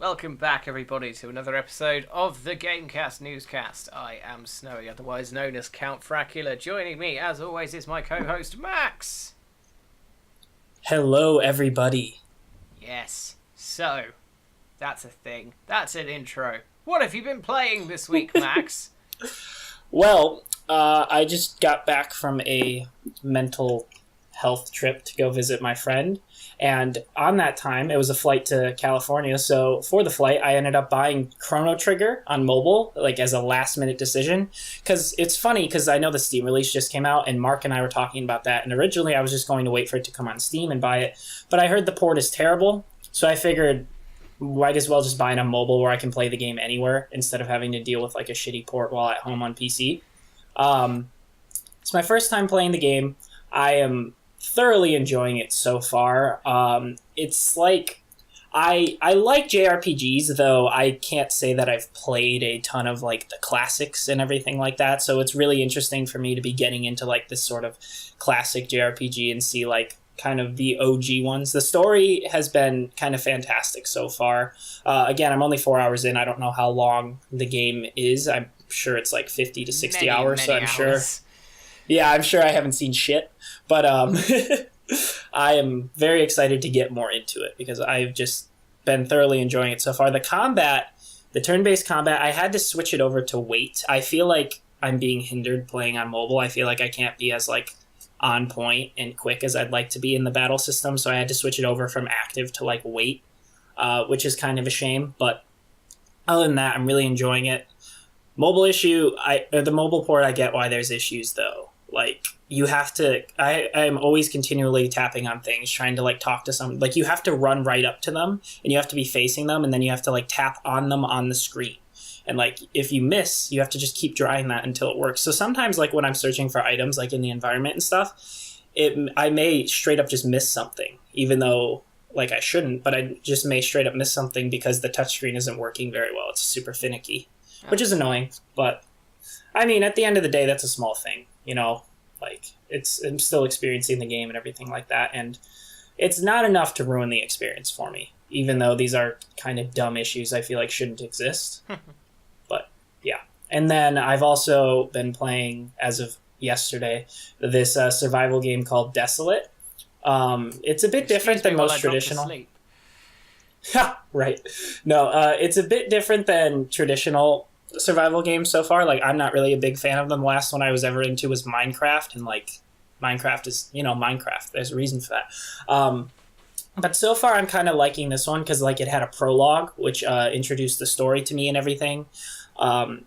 Welcome back, everybody, to another episode of the GameCast NewsCast. I am Snowy, otherwise known as Count Fracula. Joining me, as always, is my co-host, Max. Hello, everybody. Yes, so, that's a thing. That's an intro. What have you been playing this week, Max? Well, I just got back from a mental health trip to go visit my friend. And on that time, it was a flight to California. So for the flight, I ended up buying Chrono Trigger on mobile, like as a last minute decision. Because it's funny, because I know the Steam release just came out, and Mark and I were talking about that. And originally, I was just going to wait for it to come on Steam and buy it. But I heard the port is terrible. So I figured, might as well just buy it on mobile where I can play the game anywhere instead of having to deal with like a shitty port while at home on PC. It's my first time playing the game. I am thoroughly enjoying it so far. It's like I like JRPGs, though I can't say that I've played a ton of like the classics and everything like that. So it's really interesting for me to be getting into like this sort of classic JRPG and see like kind of the OG ones. The story has been kind of fantastic so far. Again, I'm only 4 hours in. I don't know how long the game is. I'm sure it's like 50 to 60 hours. So I'm sure. Yeah, I'm sure I haven't seen shit, but I am very excited to get more into it because I've just been thoroughly enjoying it so far. The combat, the turn-based combat, I had to switch it over to wait. I feel like I'm being hindered playing on mobile. I feel like I can't be as like on point and quick as I'd like to be in the battle system, so I had to switch it over from active to like wait, which is kind of a shame. But other than that, I'm really enjoying it. Mobile issue, the mobile port, I get why there's issues though. Like, you have to, I'm always continually tapping on things, trying to, like, talk to someone. Like, you have to run right up to them, and you have to be facing them, and then you have to, like, tap on them on the screen. And, like, if you miss, you have to just keep trying that until it works. So sometimes, like, when I'm searching for items, like, in the environment and stuff, I may straight up just miss something, even though, like, I shouldn't, but I just may straight up miss something because the touchscreen isn't working very well. It's super finicky, which is annoying, but, I mean, at the end of the day, that's a small thing. You know, like I'm still experiencing the game and everything like that. And it's not enough to ruin the experience for me, even though these are kind of dumb issues I feel like shouldn't exist. But yeah. And then I've also been playing, as of yesterday, this survival game called Desolate. It's a bit different than most traditional. Right. No, it's a bit different than traditional survival games so far. Like, I'm not really a big fan of them. The last one I was ever into was Minecraft, and like Minecraft is, you know, Minecraft. There's a reason for that. But so far I'm kind of liking this one because like it had a prologue which introduced the story to me and everything.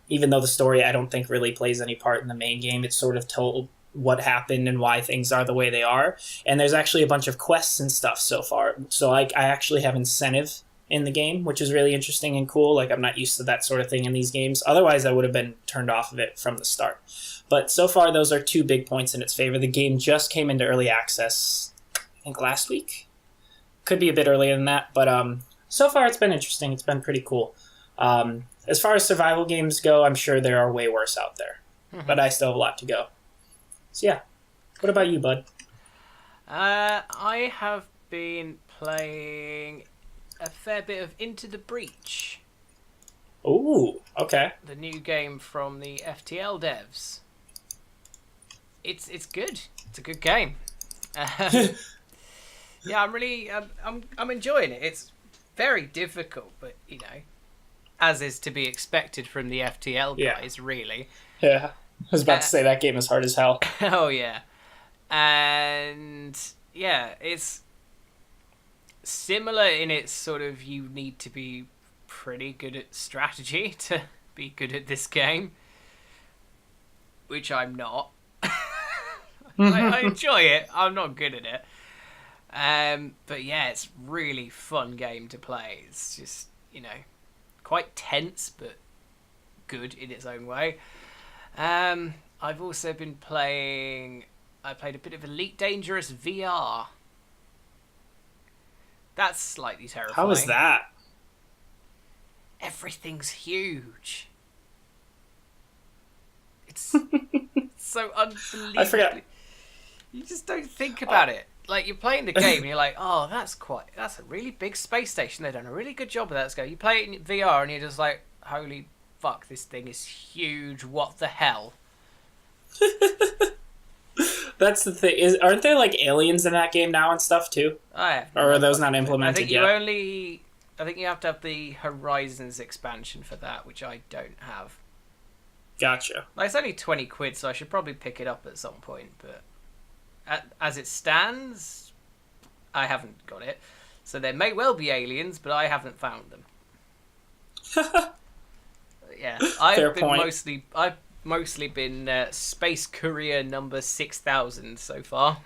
Even though the story I don't think really plays any part in the main game, it's sort of told what happened and why things are the way they are. And there's actually a bunch of quests and stuff so far. So I actually have incentive in the game, which is really interesting and cool. Like, I'm not used to that sort of thing in these games. Otherwise, I would have been turned off of it from the start. But so far, those are 2 big points in its favor. The game just came into early access, I think, last week. Could be a bit earlier than that. But so far, it's been interesting. It's been pretty cool. As far as survival games go, I'm sure there are way worse out there. Mm-hmm. But I still have a lot to go. So, yeah. What about you, bud? I have been playing a fair bit of Into the Breach. Ooh, okay. The new game from the FTL devs. It's good. It's a good game. Yeah, I'm enjoying it. It's very difficult, but you know, as is to be expected from the FTL guys, really. Yeah, I was about to say that game is hard as hell. Oh yeah, and yeah, it's similar in its sort of, you need to be pretty good at strategy to be good at this game, which I'm not. I enjoy it. I'm not good at it. But yeah, it's really fun game to play. It's just, you know, quite tense, but good in its own way. I've also been played a bit of Elite Dangerous VR. That's slightly terrifying. How is that? Everything's huge. It's so unbelievable. I forgot. You just don't think about it. like you're playing the game and you're like, oh, that's a really big space station. They've done a really good job of that. Let's go. You play it in VR and you're just like, holy fuck, this thing is huge. What the hell? That's the thing. Aren't there like aliens in that game now and stuff too? Or are those not implemented yet? I think you have to have the Horizons expansion for that, which I don't have. Gotcha. Like, it's only 20 quid, so I should probably pick it up at some point. But as it stands, I haven't got it. So there may well be aliens, but I haven't found them. Yeah, I've mostly been Space Courier number 6000 so far.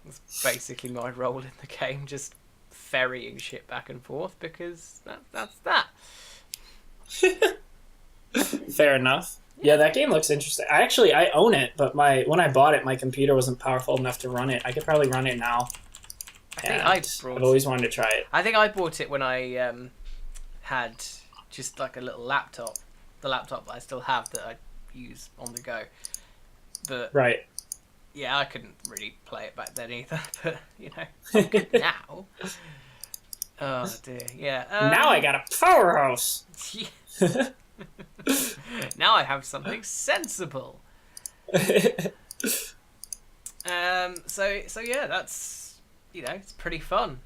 That's basically my role in the game, just ferrying shit back and forth, because that's that. Fair enough. Yeah, that game looks interesting. I own it, but when I bought it, my computer wasn't powerful enough to run it. I could probably run it now. I've always wanted to try it. I think I bought it when I had just like a little laptop. The laptop that I still have that I use on the go. But right. Yeah, I couldn't really play it back then either. But, you know, I'm good now. Oh, dear. Yeah. Now I got a powerhouse. Now I have something sensible. So yeah, that's, you know, it's pretty fun.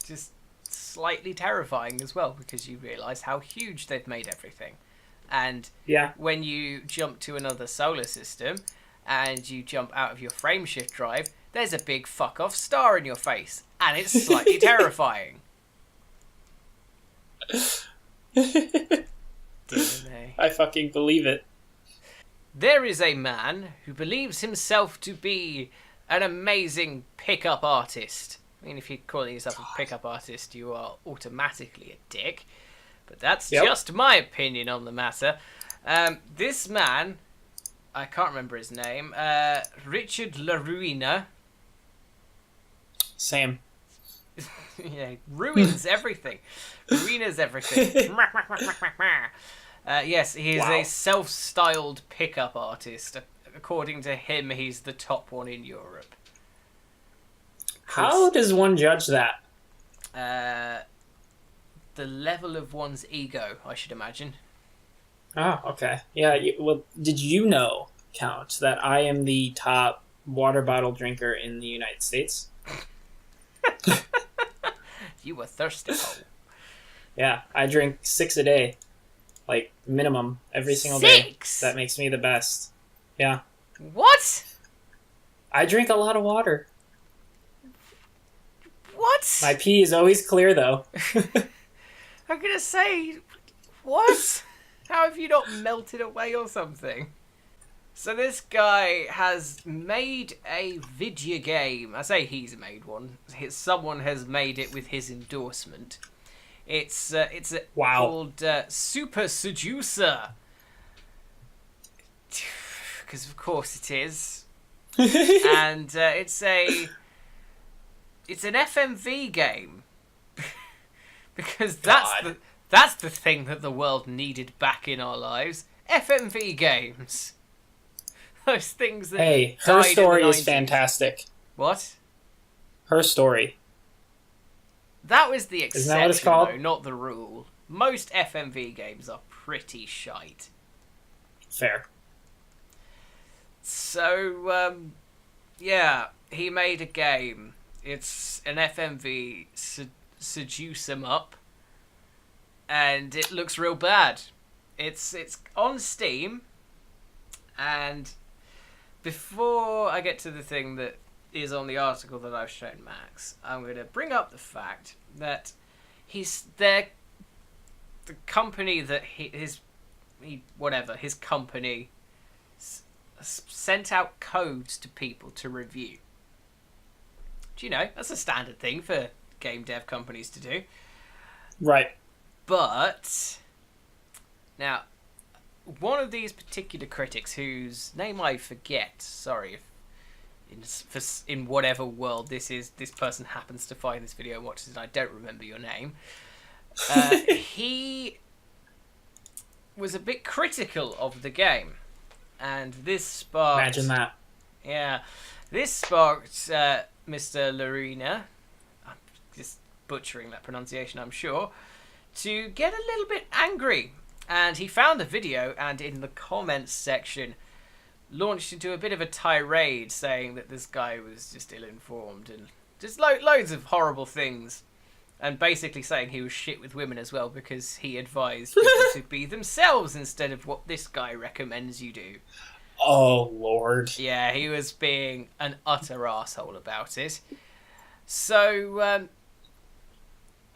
Just slightly terrifying as well, because you realise how huge they've made everything. And when you jump to another solar system and you jump out of your frameshift drive, there's a big fuck off star in your face, and it's slightly terrifying. I fucking believe it. There is a man who believes himself to be an amazing pickup artist. I mean, if you're calling yourself a pickup artist, you are automatically a dick. But that's just my opinion on the matter. This man, I can't remember his name, Richard LaRuina. Same. Yeah, ruins everything. Ruinas everything. Yes, he is a self-styled pickup artist. According to him, he's the top one in Europe. How does one judge that? The level of one's ego, I should imagine. Oh, okay. Yeah, well, did you know, Count, that I am the top water bottle drinker in the United States? You a thirsty hole. Yeah, I drink 6 a day. Like, minimum, every single day. That makes me the best. Yeah. What? I drink a lot of water. What? My pee is always clear, though. I'm gonna say, what? How have you not melted away or something? So this guy has made a video game. I say he's made one. Someone has made it with his endorsement. It's called Super Seducer. Because of course it is. And it's an FMV game. Because that's the thing that the world needed back in our lives. FMV games. Those things that her story is fantastic. What? Her story. That was the exception, Isn't that what it's called? though, not the rule. Most FMV games are pretty shite. Fair. So, yeah, he made a game. It's an FMV, Seduce 'em Up, and it looks real bad. It's on Steam, and before I get to the thing that is on the article that I've shown Max, I'm going to bring up the fact that the company that his company sent out codes to people to review. Do you know, that's a standard thing for game dev companies to do. Right. But now, one of these particular critics, whose name I forget, sorry if in whatever world this person happens to find this video and watches it, I don't remember your name. He was a bit critical of the game, and this sparked... Imagine that. Yeah, This sparked Mr. Lorena, I'm just butchering that pronunciation, I'm sure, to get a little bit angry. And he found the video, and in the comments section, launched into a bit of a tirade saying that this guy was just ill-informed and just loads of horrible things. And basically saying he was shit with women as well because he advised people to be themselves instead of what this guy recommends you do. Oh, Lord. Yeah, he was being an utter asshole about it. So,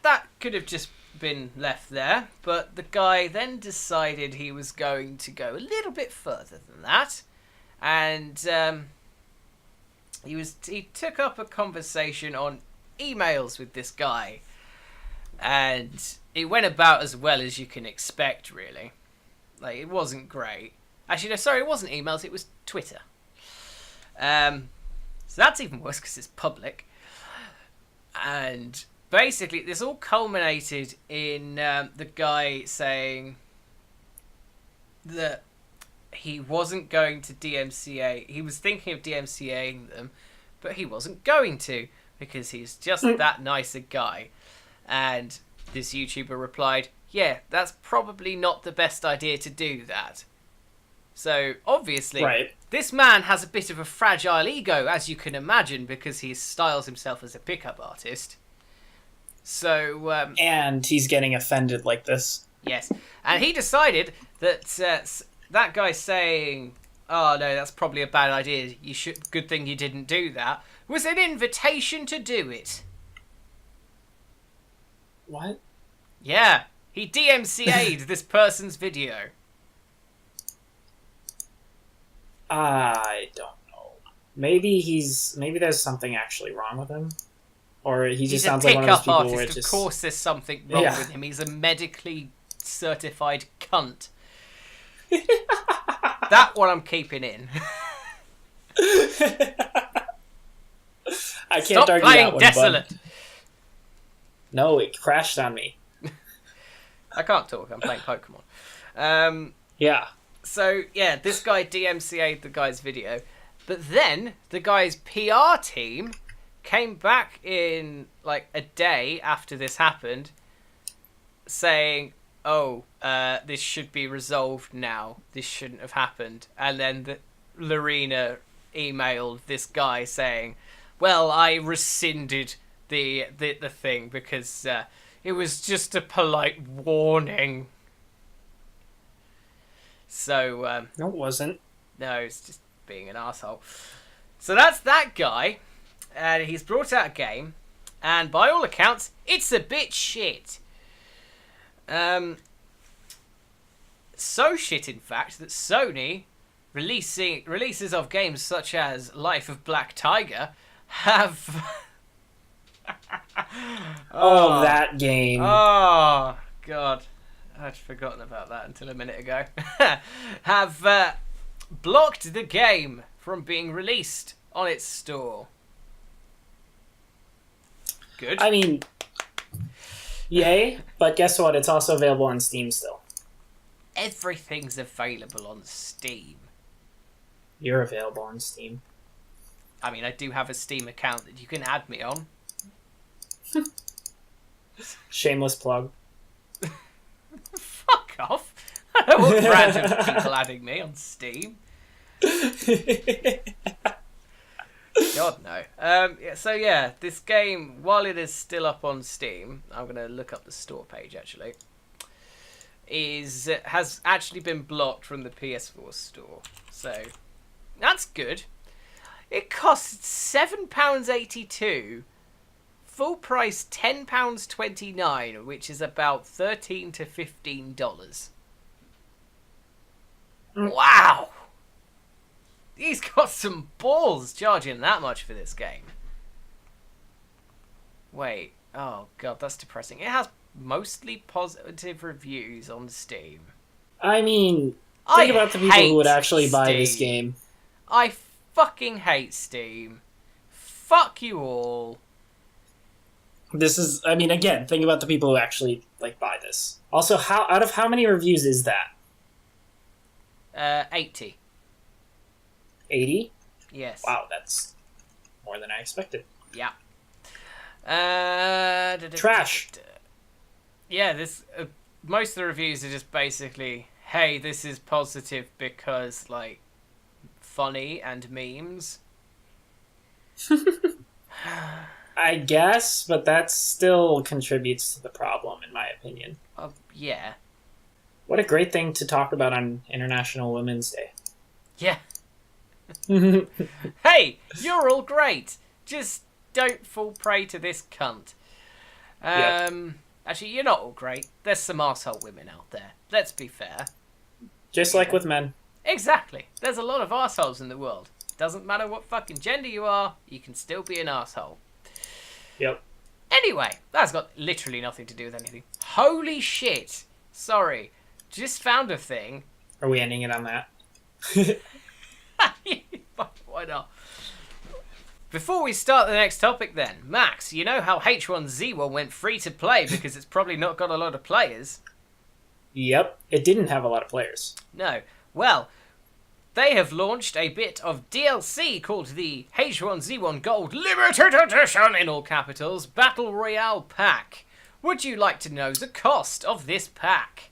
that could have just been left there, but the guy then decided he was going to go a little bit further than that, and he took up a conversation on emails with this guy, and it went about as well as you can expect, really. Like, it wasn't great. Actually, no, sorry, it wasn't emails, it was Twitter. So that's even worse because it's public. And basically, this all culminated in the guy saying that he wasn't going to DMCA. He was thinking of DMCAing them, but he wasn't going to because he's just that nice a guy. And this YouTuber replied, yeah, that's probably not the best idea to do that. So, obviously, Right. This man has a bit of a fragile ego, as you can imagine, because he styles himself as a pickup artist. So, And he's getting offended like this. yes. And he decided that that guy saying, oh, no, that's probably a bad idea, good thing you didn't do that, was an invitation to do it. What? Yeah. He DMCA'd this person's video. I don't know. Maybe there's something actually wrong with him. Or he just sounds like one of those people artist. where it just... Of course there's something wrong with him. He's a medically certified cunt. That one I'm keeping in. I can't Stop argue playing that one, Desolate. Bud. No, it crashed on me. I can't talk. I'm playing Pokemon. Yeah. So, yeah, this guy DMCA'd the guy's video. But then, the guy's PR team came back in, like, a day after this happened, saying, oh, this should be resolved now. This shouldn't have happened. And then Lorena emailed this guy saying, well, I rescinded the thing because it was just a polite warning. So, No, it wasn't. no, it's just being an asshole. So that's that guy, and he's brought out a game, and by all accounts, it's a bit shit. So shit, in fact, that Sony, releases of games such as Life of Black Tiger, have... Oh, that game. Oh, God. I'd forgotten about that until a minute ago. Have blocked the game from being released on its store. Good. I mean, yay, but guess what? It's also available on Steam still. Everything's available on Steam. You're available on Steam. I mean, I do have a Steam account that you can add me on. Shameless plug. Fuck off. I don't want random people adding me on Steam. God, no. So, yeah, this game, while it is still up on Steam, I'm going to look up the store page, actually, has actually been blocked from the PS4 store. So, that's good. It costs £7.82. Full price £10.29, which is about $13 to $15. Wow! He's got some balls charging that much for this game. Wait, oh god, that's depressing. It has mostly positive reviews on Steam. I mean, think about the people who would actually buy this game. I fucking hate Steam. Fuck you all. This is, I mean, again, think about the people who actually, like, buy this. Also, out of how many reviews is that? 80. 80? Yes. Wow, that's more than I expected. Yeah. Trash. Yeah, this most of the reviews are just basically, hey, this is positive because, like, funny and memes. I guess, but that still contributes to the problem, in my opinion. Yeah. What a great thing to talk about on International Women's Day. Yeah. Hey, you're all great. Just don't fall prey to this cunt. Yep. Actually, you're not all great. There's some arsehole women out there. Let's be fair. Just like with men. Exactly. There's a lot of arseholes in the world. Doesn't matter what fucking gender you are, you can still be an arsehole. Yep. Anyway, that's got literally nothing to do with anything. Holy shit. Sorry. Just found a thing. Are we ending it on that? Why not? Before we start the next topic then, Max, you know how H1Z1 went free to play because it's probably not got a lot of players? Yep. It didn't have a lot of players. No. Well, they have launched a bit of DLC called the H1Z1 Gold Limited Edition, in all capitals, Battle Royale Pack. Would you like to know the cost of this pack?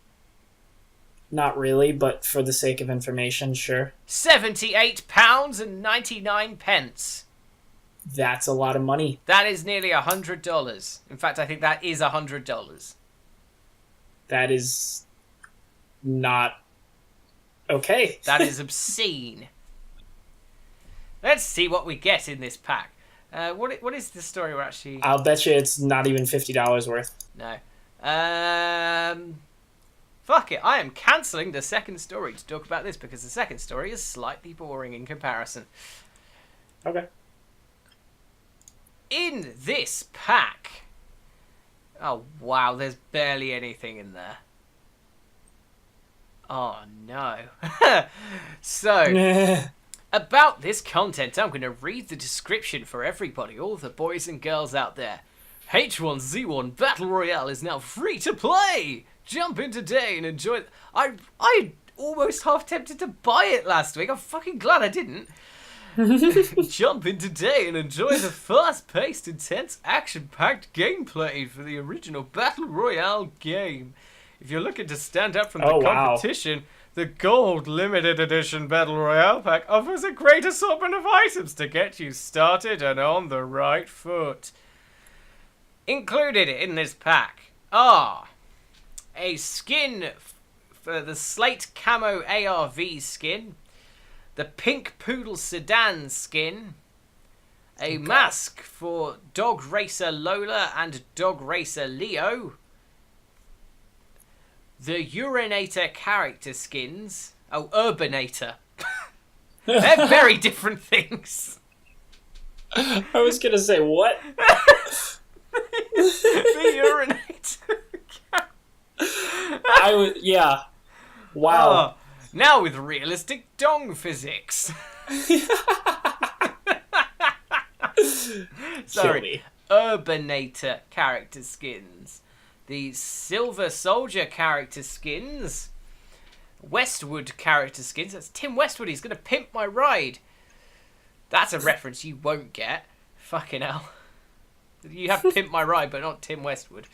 Not really, but for the sake of information, sure. £78.99. That's a lot of money. That is nearly $100. In fact, I think that is $100. That is not okay. That is obscene. Let's see what we get in this pack. What is the story we're actually... I'll bet you it's not even $50 worth. No. Fuck it. I am cancelling the second story to talk about this because the second story is slightly boring in comparison. Okay. In this pack... Oh, wow. There's barely anything in there. Oh, no. So... About this content, I'm going to read the description for everybody, all the boys and girls out there. H1Z1 Battle Royale is now free to play! Jump in today and enjoy... I almost half tempted to buy it last week. I'm fucking glad I didn't. Jump in today and enjoy the fast-paced, intense, action-packed gameplay for the original Battle Royale game. If you're looking to stand out from the competition... Wow. The Gold Limited Edition Battle Royale Pack offers a great assortment of items to get you started and on the right foot. Included in this pack are a skin for the Slate Camo ARV skin, the Pink Poodle Sedan skin, a mask for Dog Racer Lola and Dog Racer Leo, the Urinator character skins. Oh, Urbanator. They're very different things. I was going to say, what? The Urinator. Yeah. Wow. Now with realistic dong physics. Sorry. Urbanator character skins. The Silver Soldier character skins. Westwood character skins. That's Tim Westwood. He's going to pimp my ride. That's a reference you won't get. Fucking hell. You have Pimp My Ride, but not Tim Westwood.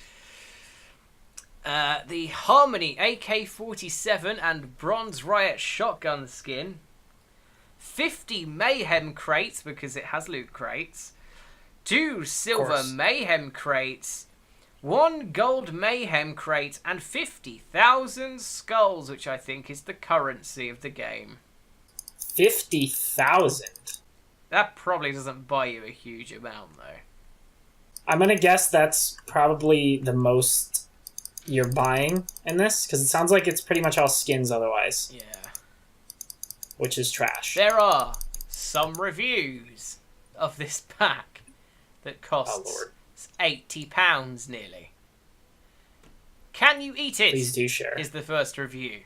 The Harmony AK-47 and Bronze Riot shotgun skin. 50 Mayhem crates, because it has loot crates. 2 Silver Mayhem crates. 1 Gold Mayhem crate and 50,000 skulls, which I think is the currency of the game. 50,000? That probably doesn't buy you a huge amount, though. I'm going to guess that's probably the most you're buying in this, because it sounds like it's pretty much all skins otherwise. Yeah. Which is trash. There are some reviews of this pack that costs... £80 nearly. Can you eat it? Please do share. Is the first review.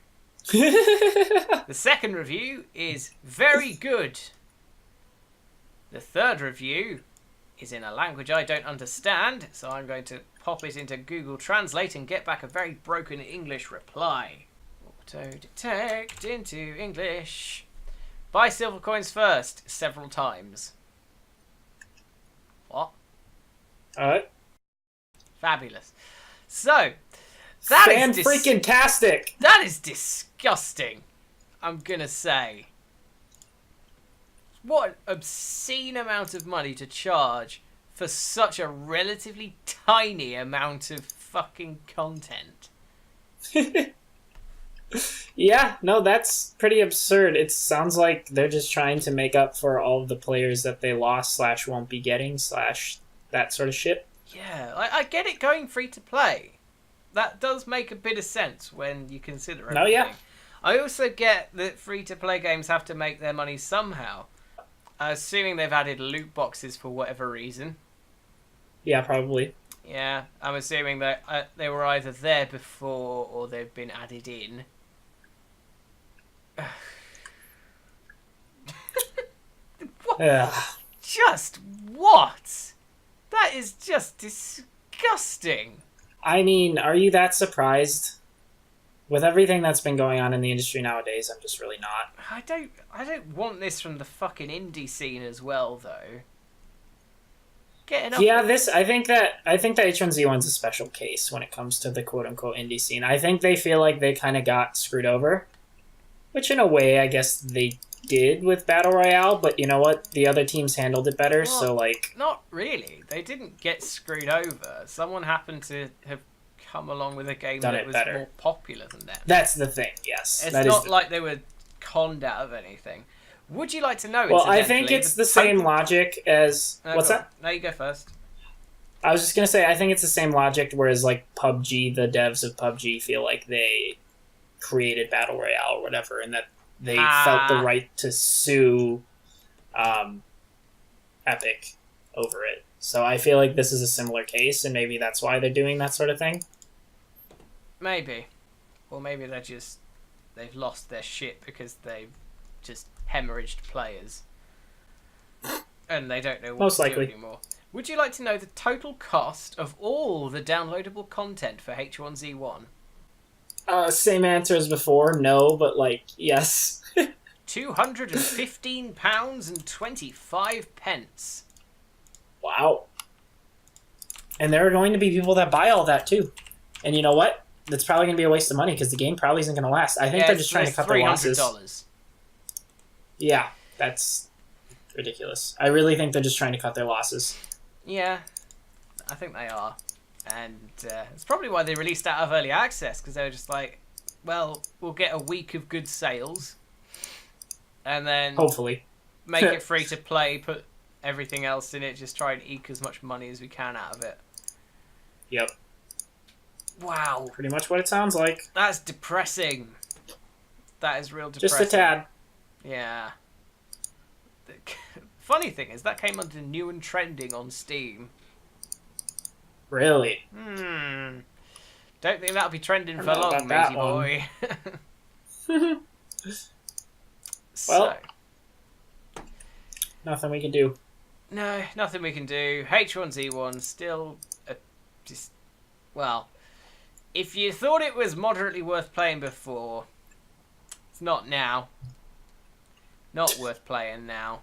The second review is very good. The third review is in a language I don't understand, so I'm going to pop it into Google Translate and get back a very broken English reply. Auto-detect into English. Buy silver coins first, several times. What? Alright. Fabulous. So, that is freaking tastic. That is disgusting. I'm gonna say. What an obscene amount of money to charge for such a relatively tiny amount of fucking content. Yeah, no, that's pretty absurd. It sounds like they're just trying to make up for all of the players that they lost / won't be getting / that sort of shit. Yeah, I get it going free to play. That does make a bit of sense when you consider everything. No, yeah. I also get that free to play games have to make their money somehow. Assuming they've added loot boxes for whatever reason. Yeah, probably. Yeah, I'm assuming that they were either there before or they've been added in. What? Just what? That is just disgusting. I mean, are you that surprised? With everything that's been going on in the industry nowadays, I'm just really not. I don't want this from the fucking indie scene as well, though. Yeah, I think that H1Z1's a special case when it comes to the quote-unquote indie scene. I think they feel like they kind of got screwed over, which in a way I guess they did with Battle Royale, but you know what? The other teams handled it better, well, so like... Not really. They didn't get screwed over. Someone happened to have come along with a game that was more popular than them. That's the thing, yes. It's not like they were conned out of anything. Would you like to know? Well, I think it's the same logic as... What's that? No, you go first. I was just going to say, I think it's the same logic, whereas like PUBG, the devs of PUBG feel like they created Battle Royale or whatever, and that they felt the right to sue Epic over it. So I feel like this is a similar case, and maybe that's why they're doing that sort of thing. Maybe. Or maybe they've lost their shit because they've just hemorrhaged players. And they don't know what to do anymore. Would you like to know the total cost of all the downloadable content for H1Z1? Same answer as before, no, but like, yes. £215.25. Wow. And there are going to be people that buy all that too. And you know what? That's probably going to be a waste of money because the game probably isn't going to last. I think they're just trying to cut their losses. $300. Yeah, that's ridiculous. I really think they're just trying to cut their losses. Yeah, I think they are. And it's probably why they released out of early access, because they were just like, well, we'll get a week of good sales, and then hopefully make it free to play, put everything else in it, just try and eke as much money as we can out of it. Yep. Wow. Pretty much what it sounds like. That's depressing. That is real depressing. Just a tad. Yeah. The funny thing is, that came under new and trending on Steam. Really? Don't think that'll be trending for long, matey boy. Well, nothing we can do. No, nothing we can do. H1Z1 still just... Well, if you thought it was moderately worth playing before, it's not now. Not worth playing now.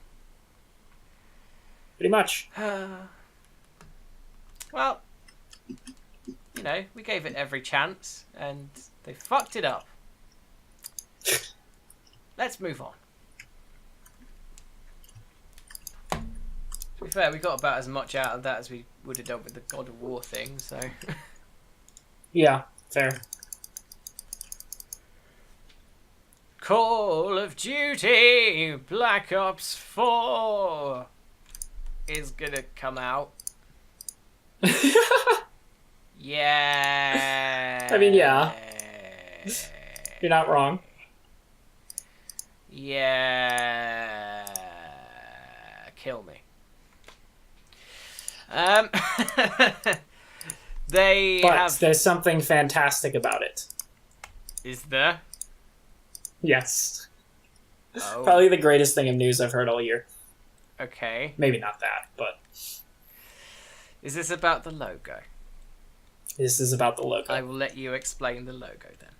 Pretty much. Well, you know, we gave it every chance, and they fucked it up. Let's move on. To be fair, we got about as much out of that as we would have done with the God of War thing, so... Yeah, fair. Call of Duty Black Ops 4 is gonna come out. Yeah. I mean, yeah. You're not wrong. Yeah. Kill me. There's something fantastic about it. Is there? Yes. Oh. Probably the greatest thing of news I've heard all year. Okay. Maybe not that, but... Is this about the logo? This is about the logo. I will let you explain the logo then.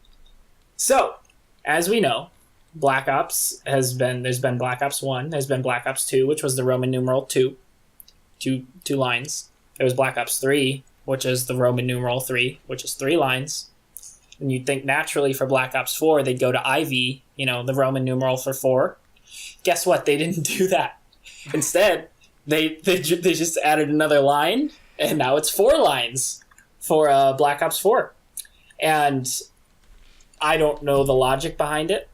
So, as we know, Black Ops there's been Black Ops 1, there's been Black Ops 2, which was the Roman numeral 2. two lines. There was Black Ops 3, which is the Roman numeral 3, which is 3 lines. And you'd think naturally for Black Ops 4, they'd go to IV, the Roman numeral for 4. Guess what? They didn't do that. Instead, they just added another line, and now it's 4 lines for Black Ops 4. And I don't know the logic behind it.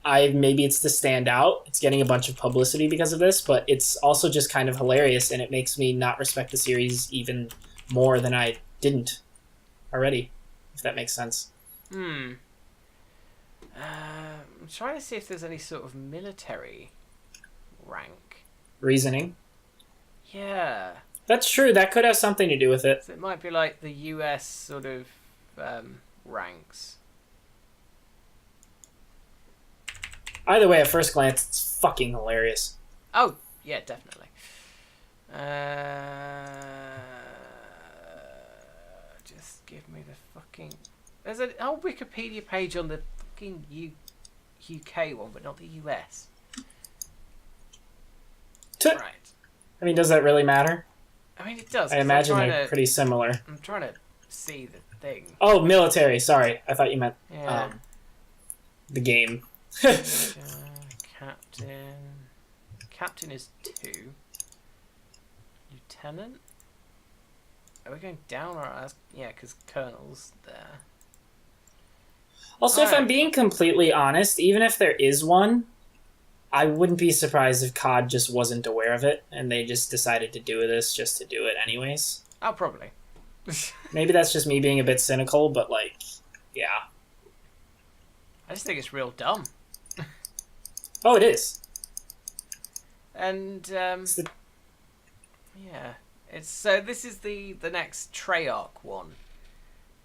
Maybe it's to stand out. It's getting a bunch of publicity because of this, but it's also just kind of hilarious, and it makes me not respect the series even more than I didn't already, if that makes sense. I'm trying to see if there's any sort of military rank. Reasoning. Yeah. That's true. That could have something to do with it. So it might be like the US sort of ranks. Either way, at first glance, it's fucking hilarious. Oh, yeah, definitely. Just give me the fucking... There's a whole Wikipedia page on the fucking UK one, but not the US. Right. I mean, does that really matter? I mean, it does. I imagine they're pretty similar. I'm trying to see the thing. Oh, military. Sorry. I thought you meant the game. Captain. Captain is 2. Lieutenant? Are we going down or up? Yeah, because Colonel's there. Also, if I'm being completely honest, even if there is one, I wouldn't be surprised if COD just wasn't aware of it and they just decided to do this just to do it anyways. Oh, probably. Maybe that's just me being a bit cynical, but yeah. I just think it's real dumb. Oh, it is. And yeah, it's so this is the next Treyarch one,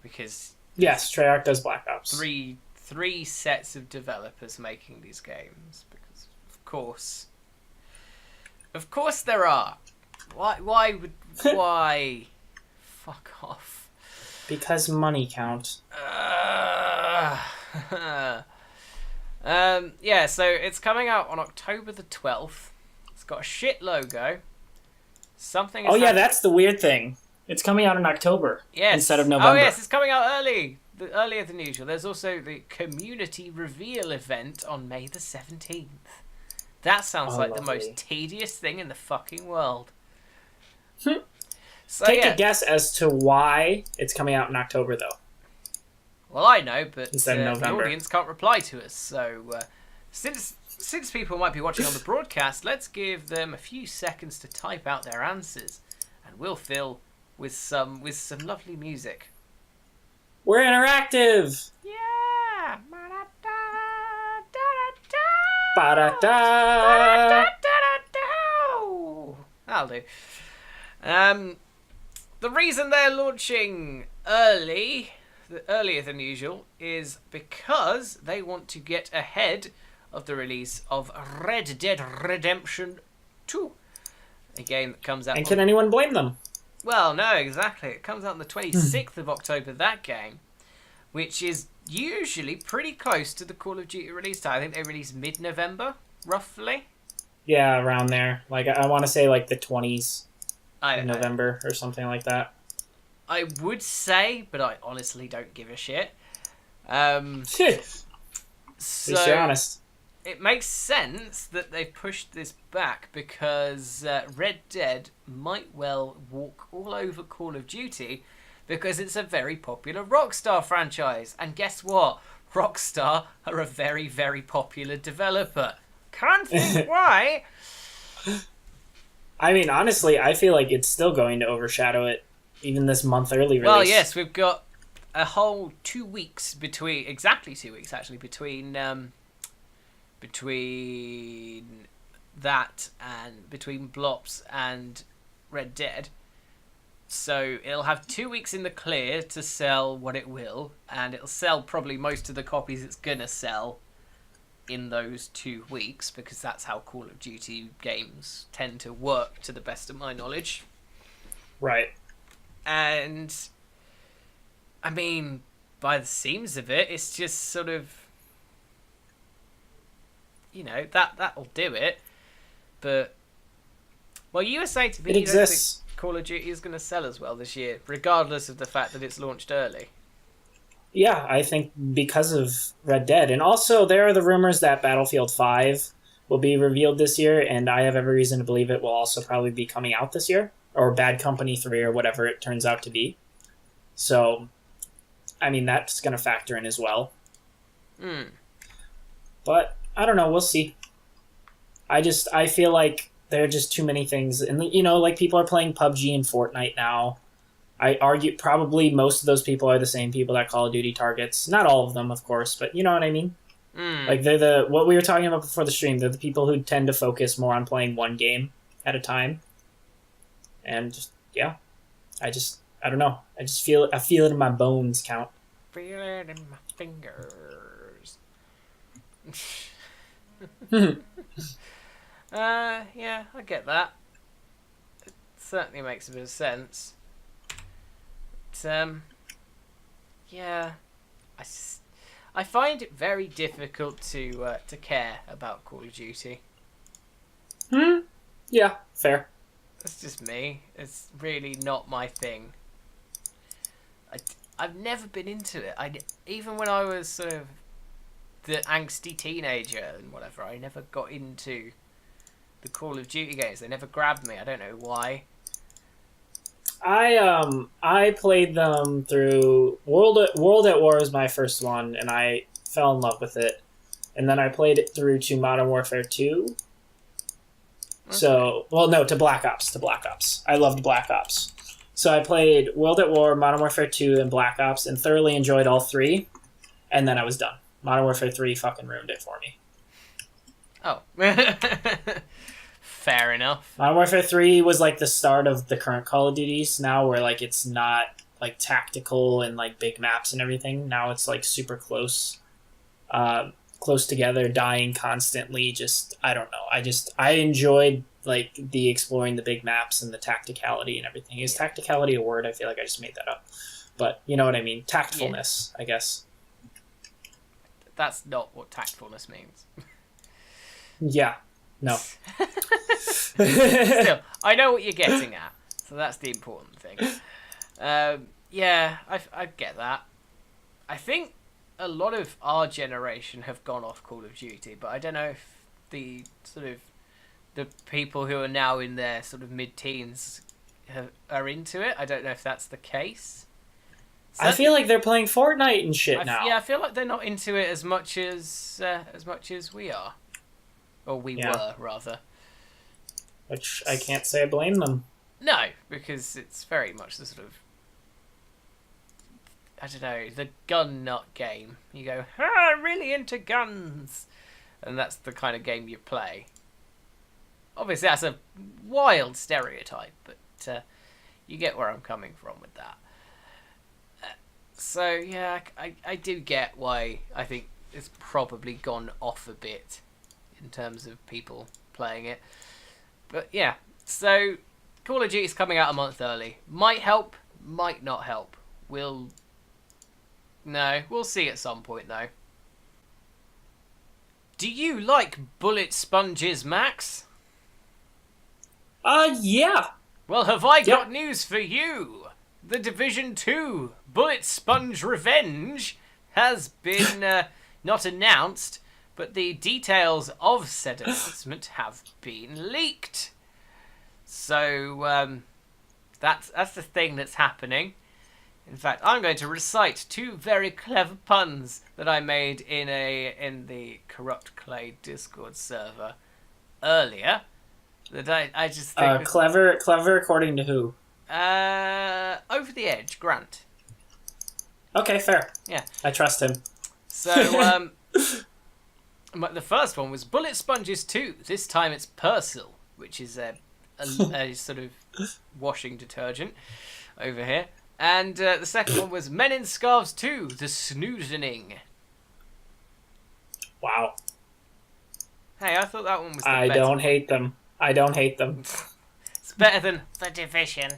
because yes, Treyarch does Black Ops. Three sets of developers making these games, because of course there are. Why? Fuck off. Because money count. Yeah, so it's coming out on October the 12th. It's got a shit logo. Oh yeah, that's the weird thing. It's coming out in October instead of November. Oh yes, it's coming out earlier than usual. There's also the community reveal event on May the 17th. That sounds like the most tedious thing in the fucking world. So, Take a guess as to why it's coming out in October, though. Well, I know, but the audience can't reply to us. So, since people might be watching on the broadcast, let's give them a few seconds to type out their answers, and we'll fill with some lovely music. We're interactive. Yeah. Ba-da-da. That'll do. The reason they're launching earlier than usual, is because they want to get ahead of the release of Red Dead Redemption 2, a game that comes out. And can anyone blame them? Well, no, exactly. It comes out on the 26th of October. That game, which is usually pretty close to the Call of Duty release time. I think they release mid-November, roughly. Yeah, around there. I want to say the 20s. November or something like that. I would say, but I honestly don't give a shit. So, at least you're honest. It makes sense that they've pushed this back because Red Dead might well walk all over Call of Duty because it's a very popular Rockstar franchise. And guess what? Rockstar are a very, very popular developer. Can't think why. I mean, honestly, I feel like it's still going to overshadow it, even this month early release. Well, yes, we've got a whole 2 weeks exactly 2 weeks actually, between that and between Blops and Red Dead. So it'll have 2 weeks in the clear to sell what it will, and it'll sell probably most of the copies it's gonna sell in those 2 weeks, because that's how Call of Duty games tend to work, to the best of my knowledge. Right. And I mean, by the seams of it, it's just sort of, that'll do it. But Well, you were saying to me It you don't exists. think Call of Duty is going to sell as well this year, regardless of the fact that it's launched early. Yeah, I think because of Red Dead. And also, there are the rumors that Battlefield 5 will be revealed this year, and I have every reason to believe it will also probably be coming out this year, or Bad Company 3, or whatever it turns out to be. So, I mean, that's going to factor in as well. But, I don't know, we'll see. I feel like there are just too many things. And, like, people are playing PUBG and Fortnite now. I argue probably most of those people are the same people that Call of Duty targets. Not all of them, of course, but you know what I mean? Like, they're what we were talking about before the stream, they're the people who tend to focus more on playing one game at a time. And, yeah, I don't know. I feel it in my bones, Count. Feel it in my fingers. Yeah, I get that. It certainly makes a bit of sense. But, yeah, I find it very difficult to care about Call of Duty. Yeah, fair. That's just me. It's really not my thing. I've never been into it. Even when I was sort of the angsty teenager and whatever, I never got into the Call of Duty games. They never grabbed me. I don't know why. I played them through World at War was my first one, and I fell in love with it. And then I played it through to Modern Warfare 2. Okay. So, to Black Ops. I loved Black Ops. So I played World at War, Modern Warfare 2, and Black Ops, and thoroughly enjoyed all three. And then I was done. Modern Warfare 3 fucking ruined it for me. Oh. Fair enough. Modern Warfare 3 was like the start of the current Call of Duties now, where like it's not like tactical and like big maps and everything. Now it's like super close together, dying constantly. Just I don't know. I enjoyed like the exploring the big maps and the tacticality and everything. Is tacticality a word? I feel like I just made that up, but you know what I mean. Tactfulness, I guess. That's not what tactfulness means. Yeah. No. Still, I know what you're getting at, so that's the important thing. Yeah, I get that. I think a lot of our generation have gone off Call of Duty, but I don't know if the people who are now in their sort of mid-teens are into it. I don't know if that's the case. I feel like they're playing Fortnite and shit now. Yeah, I feel like they're not into it as much as we are. Or we were, rather. Which I can't say I blame them. No, because it's very much the sort of, I don't know, the gun nut game. You go, I'm really into guns. And that's the kind of game you play. Obviously, that's a wild stereotype, but you get where I'm coming from with that. So, yeah, I do get why I think it's probably gone off a bit in terms of people playing it. But yeah, so Call of Duty is coming out a month early. Might help, might not help. We'll see at some point though. Do you like bullet sponges, Max? Yeah. Well, have I got news for you? The Division 2 Bullet Sponge Revenge has been not announced, but the details of said announcement have been leaked. So that's the thing that's happening. In fact, I'm going to recite two very clever puns that I made in the Corrupt Clay Discord server earlier. That I just think clever according to who? Over the Edge, Grant. Okay, fair. Yeah, I trust him. So the first one was Bullet Sponges 2. This time it's Persil, which is a sort of washing detergent over here. And the second one was Men in Scarves 2, The Snoozening. Wow. Hey, I thought that one was the I better don't one. hate them. I don't hate them. It's better than The Division.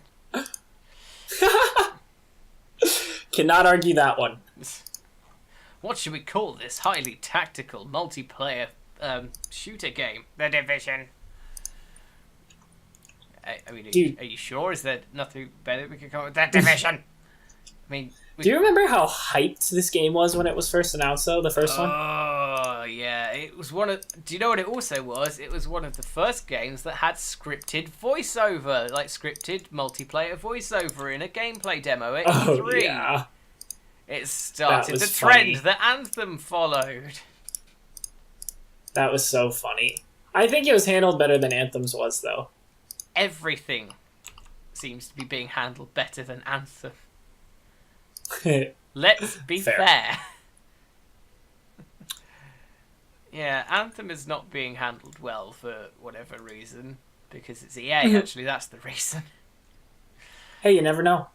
Cannot argue that one. What should we call this highly tactical multiplayer shooter game? The Division. I mean, Dude. are you sure? Is there nothing better we could come up with that division? I mean, do you remember how hyped this game was when it was first announced, though? The first one? Oh, yeah. It was one of... Do you know what it also was? It was one of the first games that had scripted voiceover. Like, scripted multiplayer voiceover in a gameplay demo at E3. Oh, yeah. It started the funny. trend that Anthem followed. That was so funny. I think it was handled better than Anthem's was, though. Everything seems to be being handled better than Anthem. Let's be fair. Yeah, Anthem is not being handled well for whatever reason. Because it's EA, actually, that's the reason. Hey, you never know.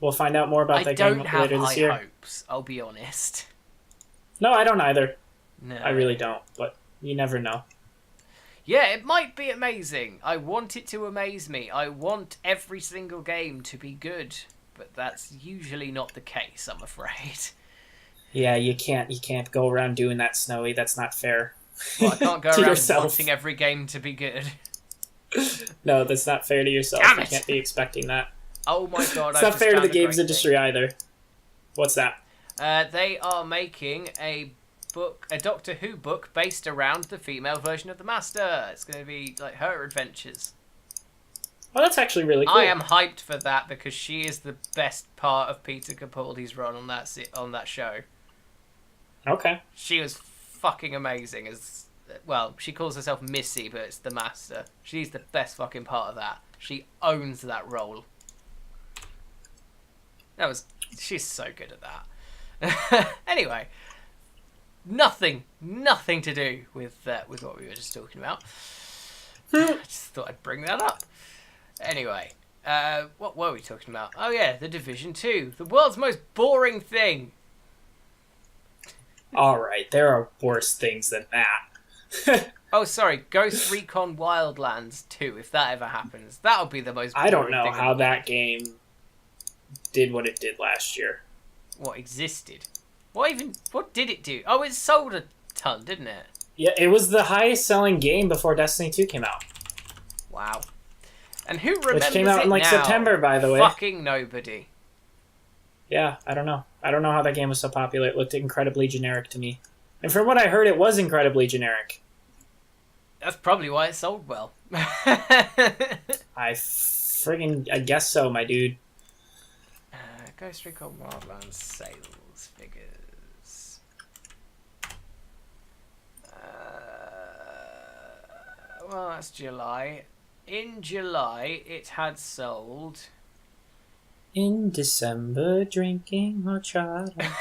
We'll find out more about that game later this year. I don't have high hopes, I'll be honest. No, I don't either. No. I really don't, but you never know. Yeah, it might be amazing. I want it to amaze me. I want every single game to be good. But that's usually not the case, I'm afraid. Yeah, you can't go around doing that, Snowy. That's not fair. Well, I can't go around wanting every game to be good. No, that's not fair to yourself. Damn it. You can't be expecting that. Oh my god, it's not fair to the games industry either. What's that? They are making a Doctor Who book based around the female version of the Master. It's going to be like her adventures. Oh, that's actually really cool. I am hyped for that because she is the best part of Peter Capaldi's run on that show. Okay. She was fucking amazing as... Well, she calls herself Missy, but it's the Master. She's the best fucking part of that. She owns that role. She's so good at that. Anyway, nothing to do with what we were just talking about. I just thought I'd bring that up. Anyway, what were we talking about? Oh yeah, The Division 2, the world's most boring thing. All right, there are worse things than that. Oh, sorry, Ghost Recon Wildlands 2. If that ever happens, that'll be the most. I don't know thing how that game did what it did last year. What existed? What did it do? Oh, it sold a ton, didn't it? Yeah, it was the highest selling game before Destiny 2 came out. Wow. And who remembers Which came out in now? September, by the way. Fucking nobody. Yeah, I don't know. I don't know how that game was so popular. It looked incredibly generic to me. And from what I heard, it was incredibly generic. That's probably why it sold well. I guess so, my dude. Ghost Recon Wildlands sales figures. Well, that's July. In July, it had sold... In December, drinking horchata.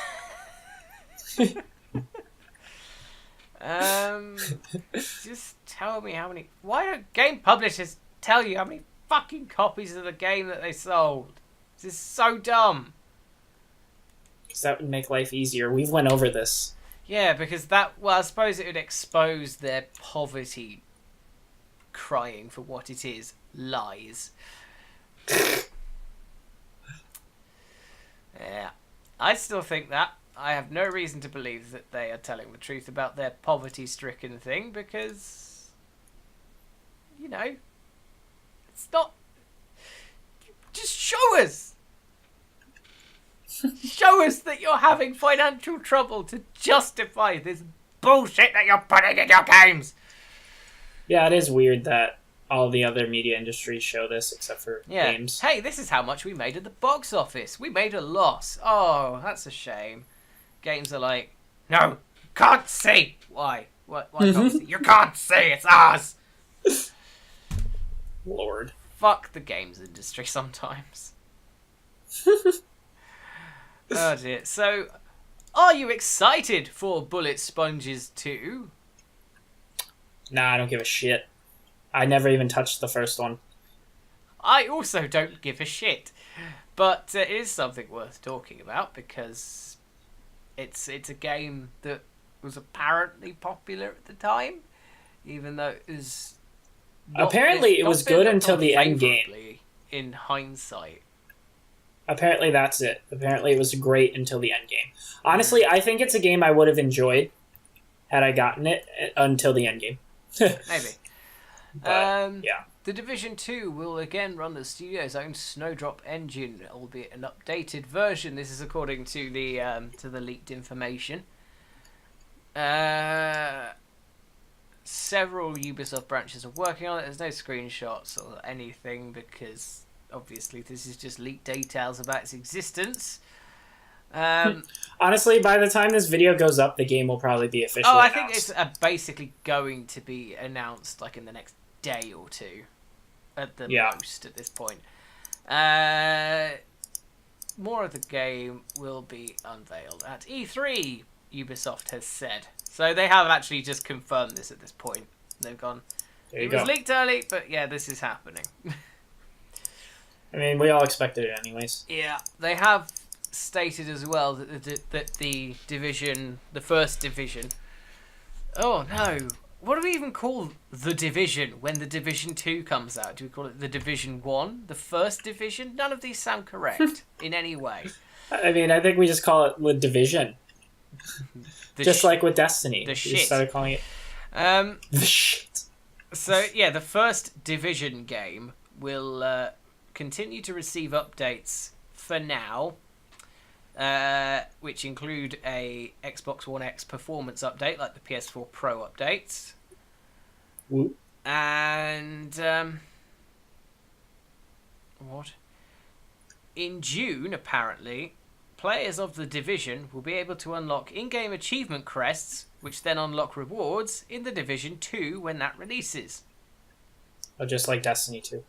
Just tell me how many... Why don't game publishers tell you how many fucking copies of the game that they sold? This is so dumb. Because that would make life easier. We've went over this. Yeah, because that... Well, I suppose it would expose their poverty crying for what it is. Lies. Yeah. I still think that. I have no reason to believe that they are telling the truth about their poverty-stricken thing because, you know, it's not... Just show us! Show us that you're having financial trouble to justify this bullshit that you're putting in your games! Yeah, it is weird that all the other media industries show this except for games. Hey, this is how much we made at the box office. We made a loss. Oh, that's a shame. Games are like, no, can't see. Why? Why can't see? You can't see. It's ours. Lord. Fuck the games industry sometimes. Oh dear. So, are you excited for Bullet Sponges 2? Nah, I don't give a shit. I never even touched the first one. I also don't give a shit. But it is something worth talking about because it's a game that was apparently popular at the time, even though it was... Apparently it was good until the end game. In hindsight. Apparently that's it. Apparently it was great until the end game. Honestly, I think it's a game I would have enjoyed had I gotten it until the end game. Maybe. But, yeah. The Division 2 will again run the studio's own Snowdrop engine, albeit an updated version. This is according to the leaked information. Several Ubisoft branches are working on it. There's no screenshots or anything because obviously this is just leaked details about its existence. Honestly, by the time this video goes up, the game will probably be officially I announced. think it's basically going to be announced like in the next day or two at the most at this point. More of the game will be unveiled at E3, Ubisoft has said. So they have actually just confirmed this at this point. They've gone, it was leaked early, but yeah, this is happening. I mean, we all expected it anyways. Yeah, they have stated as well that the Division, the first Division... Oh no, what do we even call the Division when the Division 2 comes out? Do we call it the Division 1? The first Division? None of these sound correct in any way. I mean, I think we just call it the Division. Just like with Destiny. The shit. We started calling it the shit. So, yeah, the first Division game will continue to receive updates for now, which include a Xbox One X performance update, like the PS4 Pro updates. Woo. And, what? In June, apparently, players of The Division will be able to unlock in-game achievement crests, which then unlock rewards in The Division 2 when that releases. Oh, just like Destiny 2.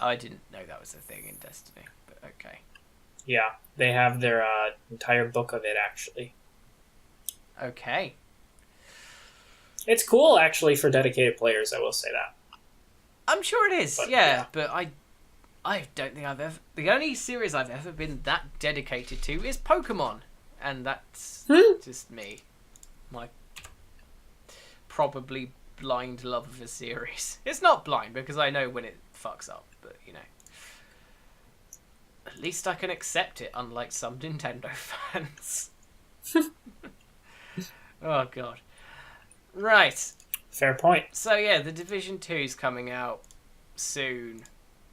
I didn't know that was a thing in Destiny, but okay. Yeah, they have their entire book of it, actually. Okay. It's cool, actually, for dedicated players, I will say that. I'm sure it is, but I don't think I've ever... The only series I've ever been that dedicated to is Pokemon. And that's just me. My probably blind love of a series. It's not blind, because I know when it fucks up, but, you know. At least I can accept it, unlike some Nintendo fans. Oh, God. Right. Fair point. So, yeah, The Division 2 is coming out soon.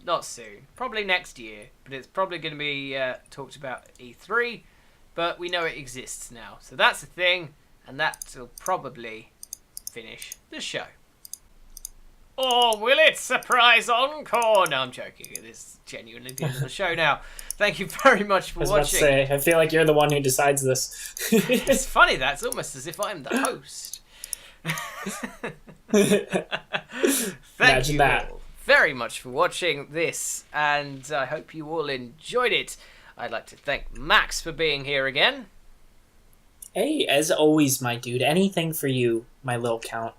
Not soon. Probably next year. But it's probably going to be talked about at E3. But we know it exists now. So that's a thing. And that will probably finish the show. Or will it? Surprise encore! No, I'm joking. It is genuinely the end of the show now. Thank you very much for watching. I was about to say, I feel like you're the one who decides this. It's funny, that's almost as if I'm the host. Thank you all very much for watching this, and I hope you all enjoyed it. I'd like to thank Max for being here again. Hey, as always, my dude. Anything for you, my little count.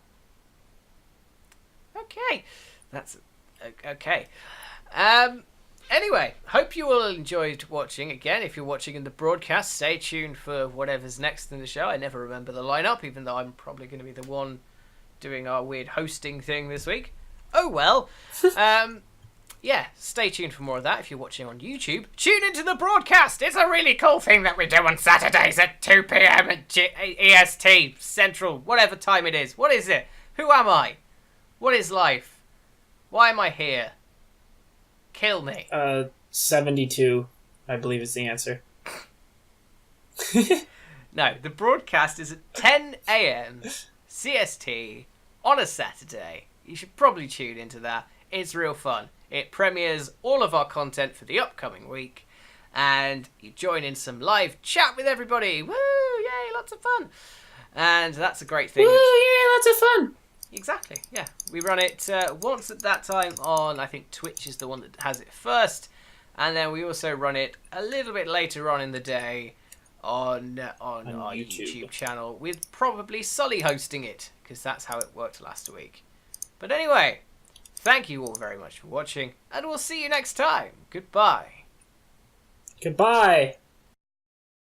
Okay. That's... okay. Anyway, hope you all enjoyed watching. Again, if you're watching in the broadcast, stay tuned for whatever's next in the show. I never remember the lineup, even though I'm probably going to be the one doing our weird hosting thing this week. Oh well. Yeah, stay tuned for more of that if you're watching on YouTube. Tune into the broadcast. It's a really cool thing that we do on Saturdays at 2 p.m. at EST, Central, whatever time it is. What is it? Who am I? What is life? Why am I here? Kill me. 72, I believe is the answer. No, the broadcast is at 10 a.m. CST on a Saturday. You should probably tune into that. It's real fun. It premieres all of our content for the upcoming week. And you join in some live chat with everybody. Woo! Yay! Lots of fun. And that's a great thing. Woo! Yay! Lots of fun! Exactly, yeah. We run it once at that time on, I think Twitch is the one that has it first. And then we also run it a little bit later on in the day on our YouTube channel, with probably Sully hosting it, because that's how it worked last week. But anyway, thank you all very much for watching, and we'll see you next time. Goodbye. Goodbye.